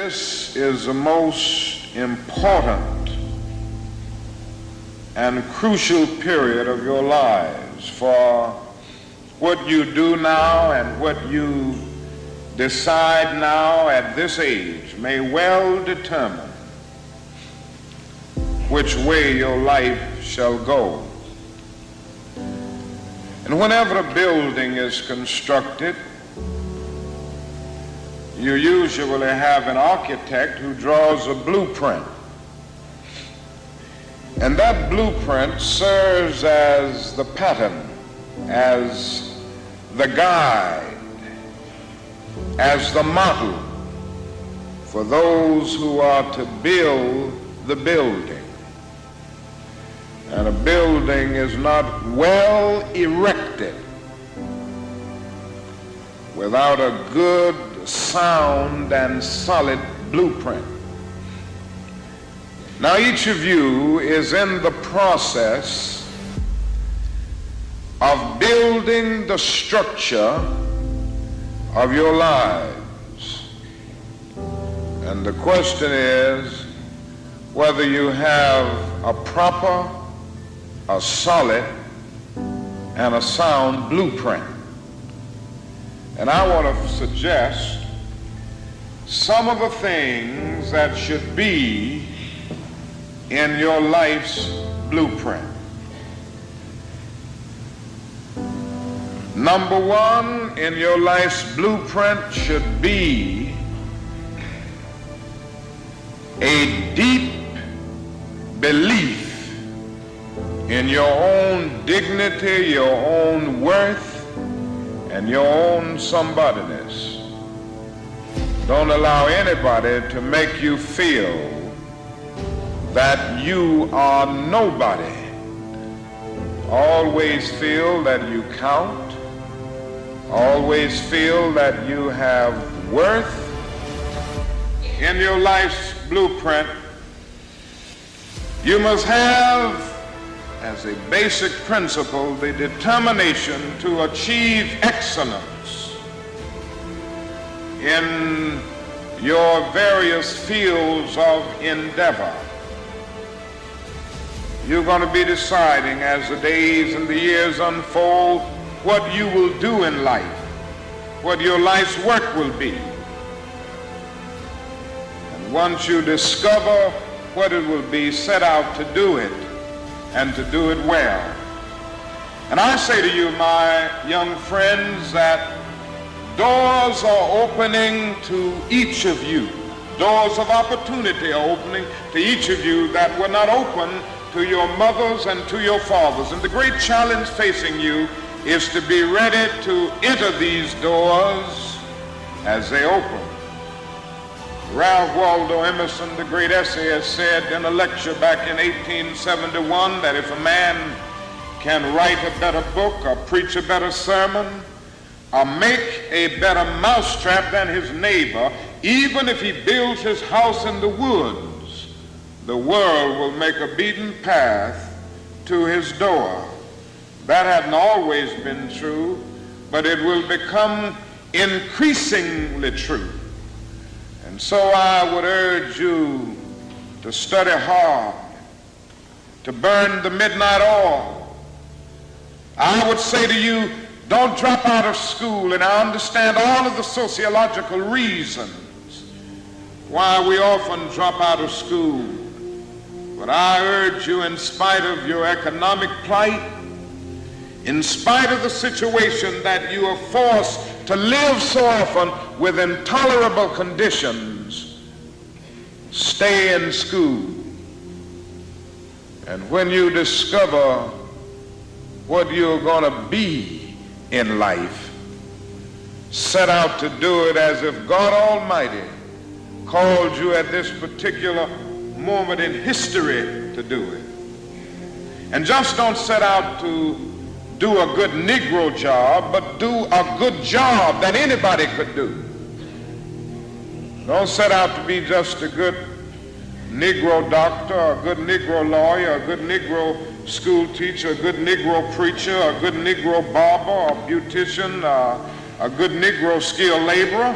this is the most important and crucial period of your lives, for what you do now and what you decide now at this age may well determine which way your life shall go. And whenever a building is constructed, you usually have an architect who draws a blueprint. And that blueprint serves as the pattern, as the guide, as the model for those who are to build the building. And a building is not well erected without a good, sound, and solid blueprint. Now, each of you is in the process of building the structure of your lives. And the question is whether you have a proper, a solid, and a sound blueprint. And I want to suggest some of the things that should be in your life's blueprint. Number one in your life's blueprint should be a deep belief in your own dignity, your own worth, and your own somebodyness. Don't allow anybody to make you feel that you are nobody. Always feel that you count. Always feel that you have worth. In your life's blueprint, you must have as a basic principle the determination to achieve excellence in your various fields of endeavor. You're going to be deciding as the days and the years unfold what you will do in life, what your life's work will be. And once you discover what it will be, set out to do it, and to do it well. And I say to you, my young friends, that doors are opening to each of you. Doors of opportunity are opening to each of you that were not open to your mothers and to your fathers. And the great challenge facing you is to be ready to enter these doors as they open. Ralph Waldo Emerson, the great essayist, said in a lecture back in 1871 that if a man can write a better book or preach a better sermon or make a better mousetrap than his neighbor, even if he builds his house in the woods, the world will make a beaten path to his door. That hadn't always been true, but it will become increasingly true. And so I would urge you to study hard, to burn the midnight oil. I would say to you, don't drop out of school, and I understand all of the sociological reasons why we often drop out of school. But I urge you, in spite of your economic plight, in spite of the situation that you are forced to live so often with intolerable conditions, stay in school. And when you discover what you're going to be in life, set out to do it as if God Almighty called you at this particular moment in history to do it. And just don't set out to do a good Negro job, but do a good job that anybody could do. Don't set out to be just a good Negro doctor, a good Negro lawyer, a good Negro school teacher, a good Negro preacher, a good Negro barber, a beautician, a good Negro skilled laborer.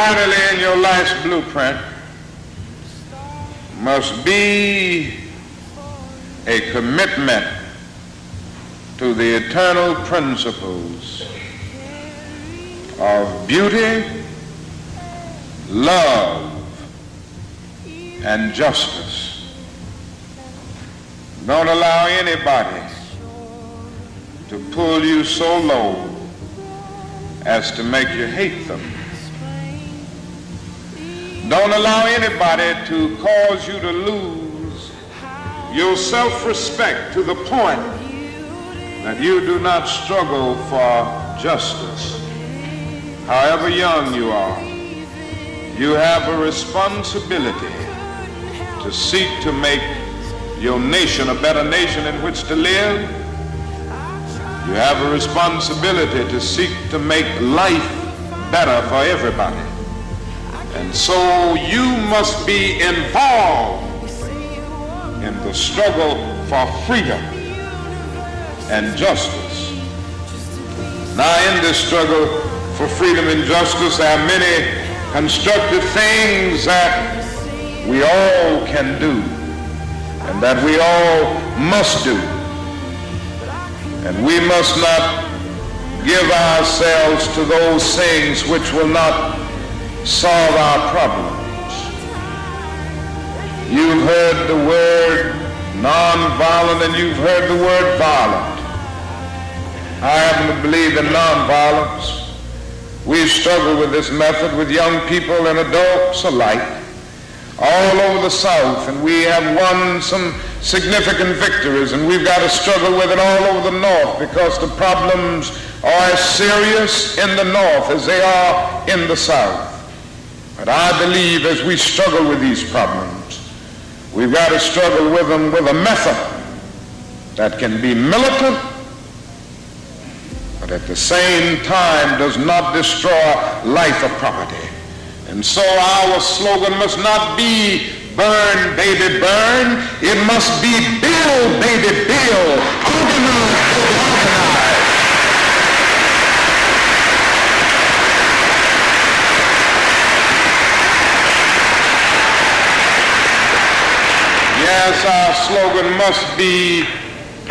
vitally in your life's blueprint must be a commitment to the eternal principles of beauty, love, and justice. Don't allow anybody to pull you so low as to make you hate them. Don't allow anybody to cause you to lose your self-respect to the point that you do not struggle for justice. However young you are, you have a responsibility to seek to make your nation a better nation in which to live. You have a responsibility to seek to make life better for everybody. And so you must be involved in the struggle for freedom and justice. Now, in this struggle for freedom and justice, there are many constructive things that we all can do and that we all must do. And we must not give ourselves to those things which will not solve our problems. You've heard the word nonviolent and you've heard the word violent. I happen to believe in nonviolence. We struggle with this method with young people and adults alike all over the South, and we have won some significant victories, and we've got to struggle with it all over the North because the problems are as serious in the North as they are in the South. But I believe as we struggle with these problems, we've got to struggle with them with a method that can be militant, but at the same time does not destroy life or property. And so our slogan must not be burn, baby, burn. It must be build, baby, build. Organize, baby, organize. Yes, our slogan must be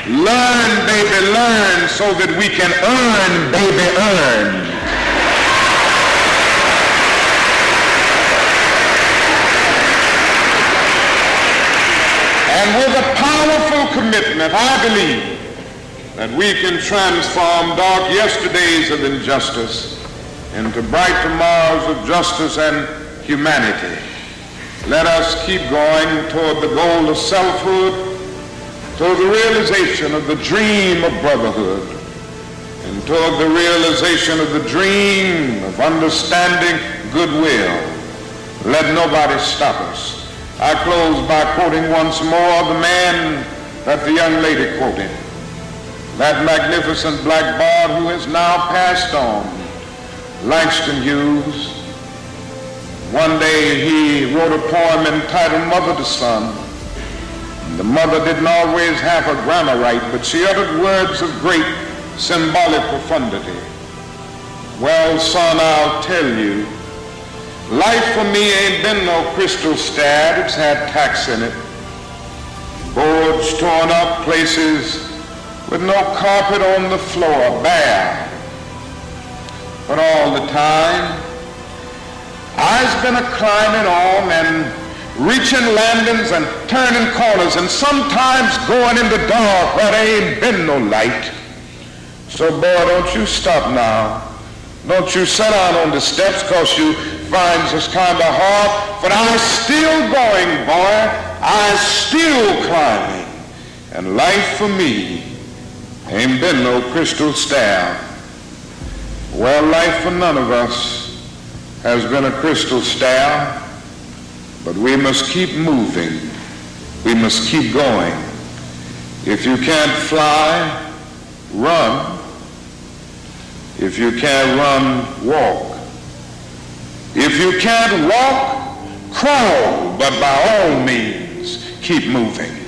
learn, baby, learn, so that we can earn, baby, earn. And with a powerful commitment, I believe that we can transform dark yesterdays of injustice into bright tomorrows of justice and humanity. Let us keep going toward the goal of selfhood, toward the realization of the dream of brotherhood, and toward the realization of the dream of understanding goodwill. Let nobody stop us. I close by quoting once more the man that the young lady quoted, that magnificent black bard who has now passed on, Langston Hughes. One day he wrote a poem entitled Mother to Son. The mother didn't always have her grammar right, but she uttered words of great symbolic profundity. Well, son, I'll tell you, life for me ain't been no crystal stab. It's had tacks in it. Boards torn up, places with no carpet on the floor, bare. But all the time, I've been a-climbing on and reaching landings and turning corners and sometimes going in the dark where there ain't been no light. So, boy, don't you stop now. Don't you sit down on the steps because you find this kind of hard, but I'm still going, boy. I'm still climbing. And life for me ain't been no crystal stair. Well, life for none of us has been a crystal stair, but we must keep moving. We must keep going. If you can't fly, run. If you can't run, walk. If you can't walk, crawl, but by all means, keep moving.